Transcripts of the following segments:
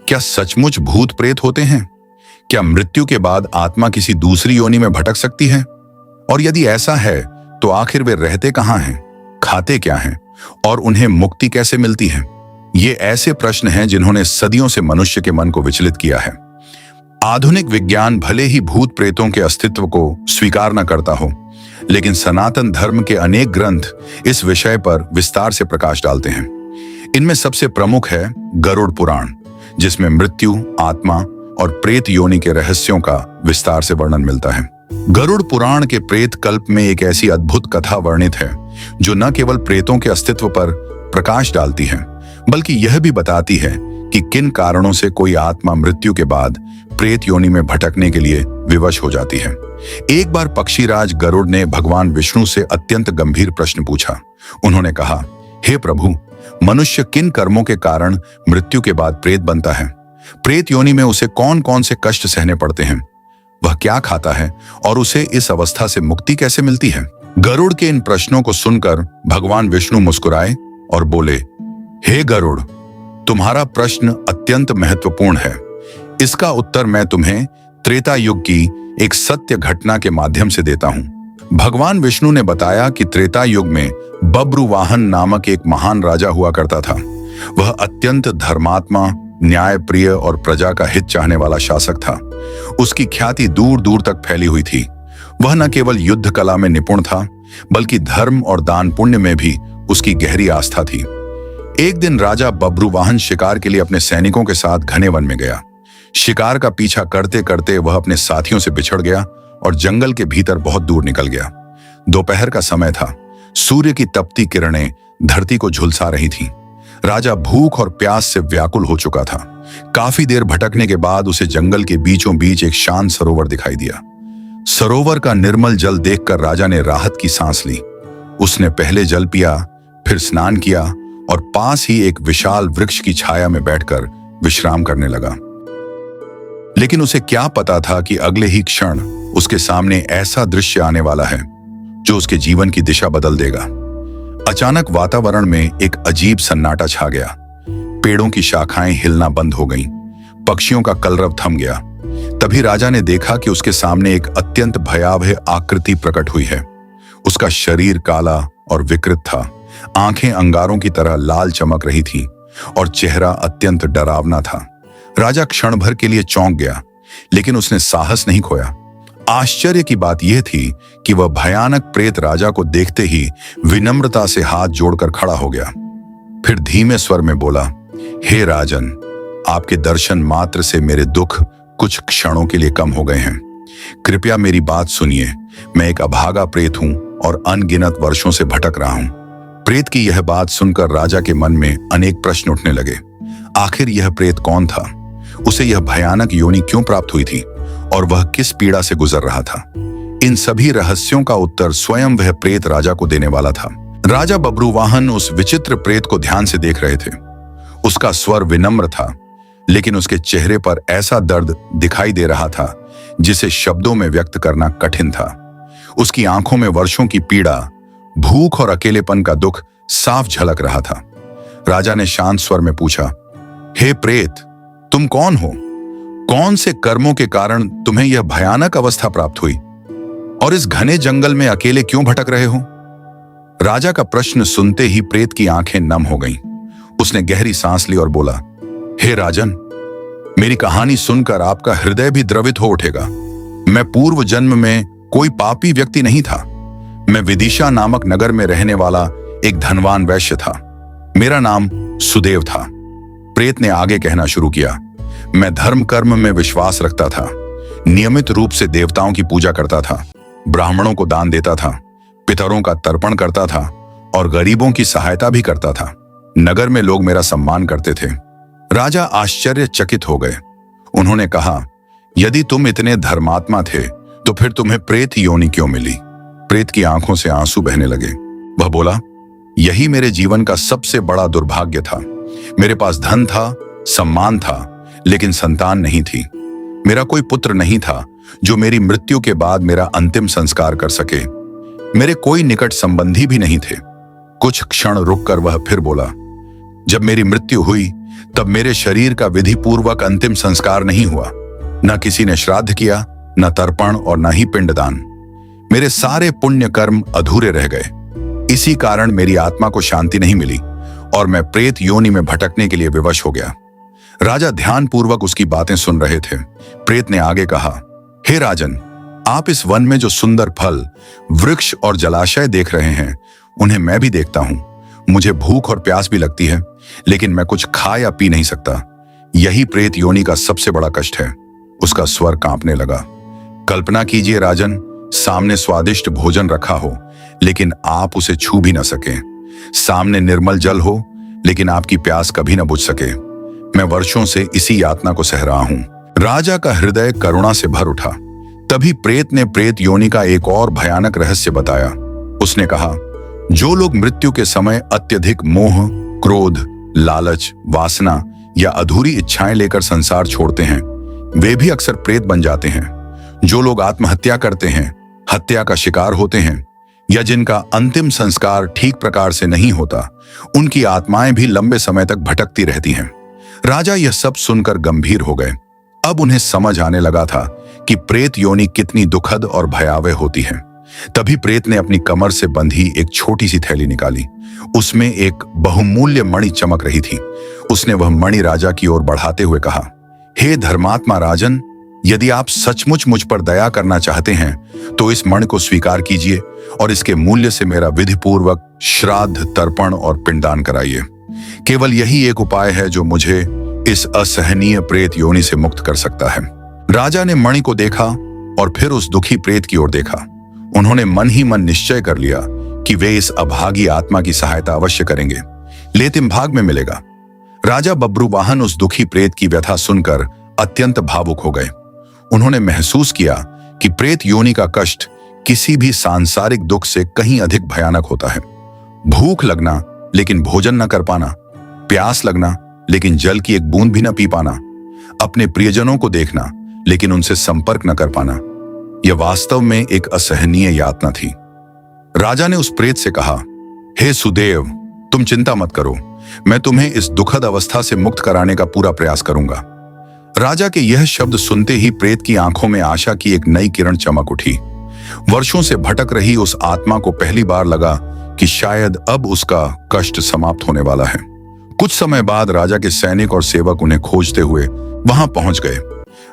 क्या सचमुच भूत प्रेत होते हैं? क्या मृत्यु के बाद आत्मा किसी दूसरी योनि में भटक सकती है? और यदि ऐसा है तो आखिर वे रहते कहां हैं, खाते क्या हैं और उन्हें मुक्ति कैसे मिलती है? ये ऐसे प्रश्न हैं जिन्होंने सदियों से मनुष्य के मन को विचलित किया है। आधुनिक विज्ञान भले ही भूत प्रेतों के अस्तित्व को स्वीकार न करता हो, लेकिन सनातन धर्म के अनेक ग्रंथ इस विषय पर विस्तार से प्रकाश डालते हैं। इनमें सबसे प्रमुख है गरुड़ पुराण, जिसमें मृत्यु, आत्मा और प्रेत योनि के रहस्यों का विस्तार से वर्णन मिलता है। गरुड़ पुराण के प्रेत कल्प में एक ऐसी अद्भुत कथा वर्णित है जो न केवल प्रेतों के अस्तित्व पर प्रकाश डालती है, बल्कि यह भी बताती है कि किन कारणों से कोई आत्मा मृत्यु के बाद प्रेत योनि में भटकने के लिए विवश हो जाती है। एक बार पक्षीराज गरुड़ ने भगवान विष्णु से अत्यंत गंभीर प्रश्न पूछा। उन्होंने कहा, हे प्रभु, मनुष्य किन कर्मों के कारण मृत्यु के बाद प्रेत बनता है? प्रेत योनि में उसे कौन कौन से कष्ट सहने पड़ते हैं? वह क्या खाता है और उसे इस अवस्था से मुक्ति कैसे मिलती है? गरुड़ के इन प्रश्नों को सुनकर भगवान विष्णु मुस्कुराए और बोले, हे गरुड़, तुम्हारा प्रश्न अत्यंत महत्वपूर्ण है। इसका उत्तर मैं तुम्हें त्रेता युग की एक सत्य घटना के माध्यम से देता हूं। भगवान विष्णु ने बताया कि त्रेता युग में बब्रुवाहन नामक एक महान राजा हुआ करता था। वह अत्यंत धर्मात्मा, न्यायप्रिय और प्रजा का हित चाहने वाला शासक था। उसकी ख्याति दूर दूर तक फैली हुई थी। वह न केवल युद्ध कला में निपुण था, बल्कि धर्म और दान पुण्य में भी उसकी गहरी आस्था थी। एक दिन राजा बब्रुवाहन शिकार के लिए अपने सैनिकों के साथ घने वन में गया। शिकार का पीछा करते करते वह अपने साथियों से बिछड़ गया और जंगल के भीतर बहुत दूर निकल गया। दोपहर का समय था। सूर्य की तपती किरणें धरती को झुलसा रही थीं। राजा भूख और प्यास से व्याकुल हो चुका था। काफी देर भटकने के बाद उसे जंगल के बीचों बीच एक शांत सरोवर दिखाई दिया। सरोवर का निर्मल जल देखकर राजा ने राहत की सांस ली। उसने पहले जल पिया, फिर स्नान किया और पास ही एक विशाल वृक्ष की छाया में बैठकर विश्राम करने लगा। लेकिन उसे क्या पता था कि अगले ही क्षण उसके सामने ऐसा दृश्य आने वाला है जो उसके जीवन की दिशा बदल देगा। अचानक वातावरण में एक अजीब सन्नाटा छा गया। पेड़ों की शाखाएं हिलना बंद हो गईं, पक्षियों का कलरव थम गया। तभी राजा ने देखा कि उसके सामने एक अत्यंत भयावह आकृति प्रकट हुई है। उसका शरीर काला और विकृत था, आंखें अंगारों की तरह लाल चमक रही थीं और चेहरा अत्यंत डरावना था। राजा क्षण भर के लिए चौंक गया, लेकिन उसने साहस नहीं खोया। आश्चर्य की बात यह थी कि वह भयानक प्रेत राजा को देखते ही विनम्रता से हाथ जोड़कर खड़ा हो गया। फिर धीमे स्वर में बोला, हे राजन, आपके दर्शन मात्र से मेरे दुख कुछ क्षणों के लिए कम हो गए हैं। कृपया मेरी बात सुनिए। मैं एक अभागा प्रेत हूं और अनगिनत वर्षों से भटक रहा हूं। प्रेत की यह बात सुनकर राजा के मन में अनेक प्रश्न उठने लगे। आखिर यह प्रेत कौन था? उसे यह भयानक योनि क्यों प्राप्त हुई थी और वह किस पीड़ा से गुजर रहा था? इन सभी रहस्यों का उत्तर स्वयं वह प्रेत राजा को देने वाला था। राजा बब्रुवाहन उस विचित्र प्रेत को ध्यान से देख रहे थे। उसका स्वर विनम्र था, लेकिन उसके चेहरे पर ऐसा दर्द दिखाई दे रहा था जिसे शब्दों में व्यक्त करना कठिन था। उसकी आंखों में वर्षों की पीड़ा, भूख और अकेलेपन का दुख साफ झलक रहा था। राजा ने शांत स्वर में पूछा, हे प्रेत, तुम कौन हो? कौन से कर्मों के कारण तुम्हें यह भयानक अवस्था प्राप्त हुई और इस घने जंगल में अकेले क्यों भटक रहे हो? राजा का प्रश्न सुनते ही प्रेत की आंखें नम हो गईं। उसने गहरी सांस ली और बोला, हे राजन, मेरी कहानी सुनकर आपका हृदय भी द्रवित हो उठेगा। मैं पूर्व जन्म में कोई पापी व्यक्ति नहीं था। मैं विदिशा नामक नगर में रहने वाला एक धनवान वैश्य था। मेरा नाम सुदेव था। प्रेत ने आगे कहना शुरू किया, मैं धर्म कर्म में विश्वास रखता था। नियमित रूप से देवताओं की पूजा करता था, ब्राह्मणों को दान देता था, पितरों का तर्पण करता था और गरीबों की सहायता भी करता था। नगर में लोग मेरा सम्मान करते थे। राजा आश्चर्यचकित हो गए। उन्होंने कहा, यदि तुम इतने धर्मात्मा थे तो फिर तुम्हें प्रेत योनि क्यों मिली? प्रेत की आंखों से आंसू बहने लगे। वह बोला, यही मेरे जीवन का सबसे बड़ा दुर्भाग्य था। मेरे पास धन था, सम्मान था, लेकिन संतान नहीं थी। मेरा कोई पुत्र नहीं था जो मेरी मृत्यु के बाद मेरा अंतिम संस्कार कर सके। मेरे कोई निकट संबंधी भी नहीं थे। कुछ क्षण रुककर वह फिर बोला, जब मेरी मृत्यु हुई तब मेरे शरीर का विधि पूर्वक अंतिम संस्कार नहीं हुआ। न किसी ने श्राद्ध किया, न तर्पण और न ही पिंडदान। मेरे सारे पुण्य कर्म अधूरे रह गए। इसी कारण मेरी आत्मा को शांति नहीं मिली और मैं प्रेत योनि में भटकने के लिए विवश हो गया। राजा ध्यानपूर्वक उसकी बातें सुन रहे थे। प्रेत ने आगे कहा, हे राजन, आप इस वन में जो सुंदर फल, वृक्ष और जलाशय देख रहे हैं, उन्हें मैं भी देखता हूं। मुझे भूख और प्यास भी लगती है, लेकिन मैं कुछ खा या पी नहीं सकता। यही प्रेत योनि का सबसे बड़ा कष्ट है। उसका स्वर कांपने लगा। कल्पना कीजिए राजन, सामने स्वादिष्ट भोजन रखा हो, लेकिन आप उसे छू भी न सके। सामने निर्मल जल हो, लेकिन आपकी प्यास कभी न बुझ सके। मैं वर्षों से इसी यातना को सह रहा हूं। राजा का हृदय करुणा से भर उठा। तभी प्रेत ने प्रेत योनि का एक और भयानक रहस्य बताया। उसने कहा, जो लोग मृत्यु के समय अत्यधिक मोह, क्रोध, लालच, वासना या अधूरी इच्छाएं लेकर संसार छोड़ते हैं, वे भी अक्सर प्रेत बन जाते हैं। जो लोग आत्महत्या करते हैं, हत्या का शिकार होते हैं या जिनका अंतिम संस्कार ठीक प्रकार से नहीं होता, उनकी आत्माएं भी लंबे समय तक भटकती रहती हैं। राजा यह सब सुनकर गंभीर हो गए। अब उन्हें समझ आने लगा था कि प्रेत योनि कितनी दुखद और भयावह होती है। तभी प्रेत ने अपनी कमर से बंधी एक छोटी सी थैली निकाली। उसमें एक बहुमूल्य मणि चमक रही थी। उसने वह मणि राजा की ओर बढ़ाते हुए कहा, हे धर्मात्मा राजन, यदि आप सचमुच मुझ पर दया करना चाहते हैं तो इस मणि को स्वीकार कीजिए और इसके मूल्य से मेरा विधिपूर्वक श्राद्ध, तर्पण और पिंडदान कराइए। केवल यही एक उपाय है जो मुझे इस असहनीय प्रेत योनि से मुक्त कर सकता है। राजा ने मणि को देखा और फिर उस दुखी प्रेत की ओर देखा। उन्होंने मन ही मन निश्चय कर लिया कि वे इस अभागी आत्मा की सहायता अवश्य करेंगे। लेतिम भाग में मिलेगा। राजा बब्रुवाहन उस दुखी प्रेत की व्यथा सुनकर अत्यंत भावुक हो गए। उन्होंने महसूस किया कि प्रेत योनि का कष्ट किसी भी सांसारिक दुख से कहीं अधिक भयानक होता है। भूख लगना लेकिन भोजन न कर पाना, प्यास लगना लेकिन जल की एक बूंद भी न पी पाना, अपने प्रियजनों को देखना लेकिन उनसे संपर्क न कर पाना, यह वास्तव में एक असहनीय यातना थी। राजा ने उस प्रेत से कहा, हे सुदेव, तुम चिंता मत करो, मैं तुम्हें इस दुखद अवस्था से मुक्त कराने का पूरा प्रयास करूंगा। राजा के यह शब्द सुनते ही प्रेत की आंखों में आशा की एक नई किरण चमक उठी। वर्षों से भटक रही उस आत्मा को पहली बार लगा कि शायद अब उसका कष्ट समाप्त होने वाला है। कुछ समय बाद राजा के सैनिक और सेवक उन्हें खोजते हुए वहां पहुंच गए।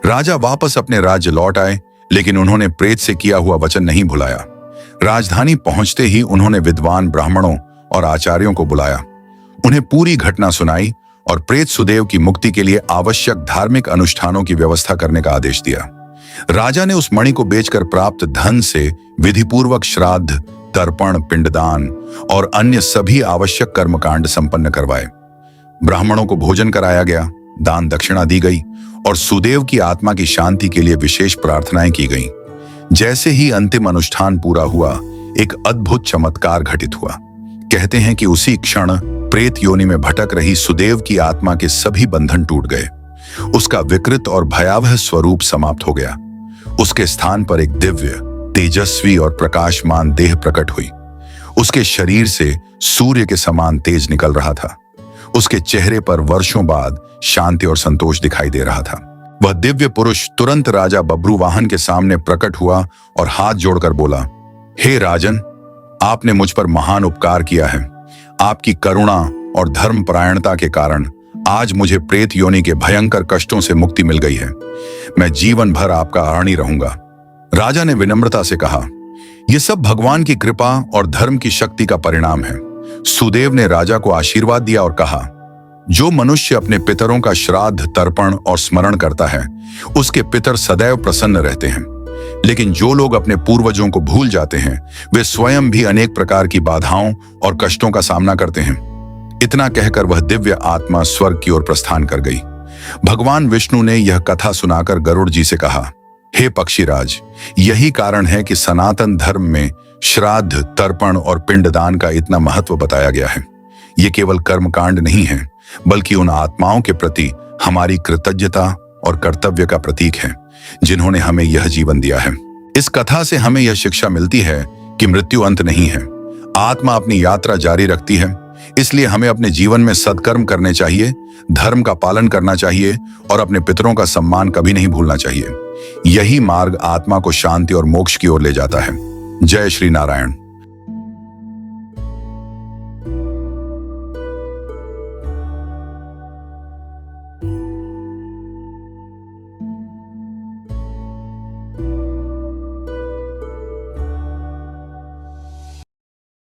राजा वापस अपने राज्य लौट आए, लेकिन उन्होंने प्रेत से किया हुआ वचन नहीं भुलाया। राजधानी पहुंचते ही उन्होंने विद्वान ब्राह्मणों और आचार्यों को बुलाया, उन्हें पूरी घटना सुनाई और प्रेत सुदेव की मुक्ति के लिए आवश्यक धार्मिक अनुष्ठानों की व्यवस्था करने का आदेश दिया। राजा ने उस मणि को बेचकर प्राप्त धन से विधिपूर्वक श्राद्ध, तर्पण, पिंडदान और अन्य सभी आवश्यक कर्मकांड संपन्न करवाए। ब्राह्मणों को भोजन कराया गया, दान दक्षिणा दी गई और सुदेव की आत्मा की शांति के लिए विशेष प्रार्थनाएं की गईं। जैसे ही अंतिम अनुष्ठान पूरा हुआ, एक अद्भुत चमत्कार घटित हुआ। कहते हैं कि उसी क्षण प्रेत योनि में भटक रही सुदेव की आत्मा के सभी बंधन टूट गए। उसका विकृत और भयावह स्वरूप समाप्त हो गया। उसके स्थान पर एक दिव्य, तेजस्वी और प्रकाशमान देह प्रकट हुई। उसके शरीर से सूर्य के समान तेज निकल रहा था। उसके चेहरे पर वर्षों बाद शांति और संतोष दिखाई दे रहा था। वह दिव्य पुरुष तुरंत राजा बब्रुवाहन के सामने प्रकट हुआ और हाथ जोड़कर बोला, हे राजन, आपने मुझ पर महान उपकार किया है। आपकी करुणा और धर्मपरायणता के कारण आज मुझे प्रेत योनि के भयंकर कष्टों से मुक्ति मिल गई है। मैं जीवन भर आपका आभारी रहूंगा। राजा ने विनम्रता से कहा, यह सब भगवान की कृपा और धर्म की शक्ति का परिणाम है। सुदेव ने राजा को आशीर्वाद दिया और कहा, जो मनुष्य अपने पितरों का श्राद्ध, तर्पण और स्मरण करता है, उसके पितर सदैव प्रसन्न रहते हैं। लेकिन जो लोग अपने पूर्वजों को भूल जाते हैं, वे स्वयं भी अनेक प्रकार की बाधाओं और कष्टों का सामना करते हैं। इतना कहकर वह दिव्य आत्मा स्वर्ग की ओर प्रस्थान कर गई। भगवान विष्णु ने यह कथा सुनाकर गरुड़ जी से कहा, हे पक्षीराज, यही कारण है कि सनातन धर्म में श्राद्ध, तर्पण और पिंडदान का इतना महत्व बताया गया है। ये केवल कर्मकांड नहीं है, बल्कि उन आत्माओं के प्रति हमारी कृतज्ञता और कर्तव्य का प्रतीक है, जिन्होंने हमें यह जीवन दिया है। इस कथा से हमें यह शिक्षा मिलती है कि मृत्यु अंत नहीं है। आत्मा अपनी यात्रा जारी रखती है इसलिए हमें अपने जीवन में सत्कर्म करने चाहिए, धर्म का पालन करना चाहिए और अपने पितरों का सम्मान कभी नहीं भूलना चाहिए। यही मार्ग आत्मा को शांति और मोक्ष की ओर ले जाता है। जय श्री नारायण।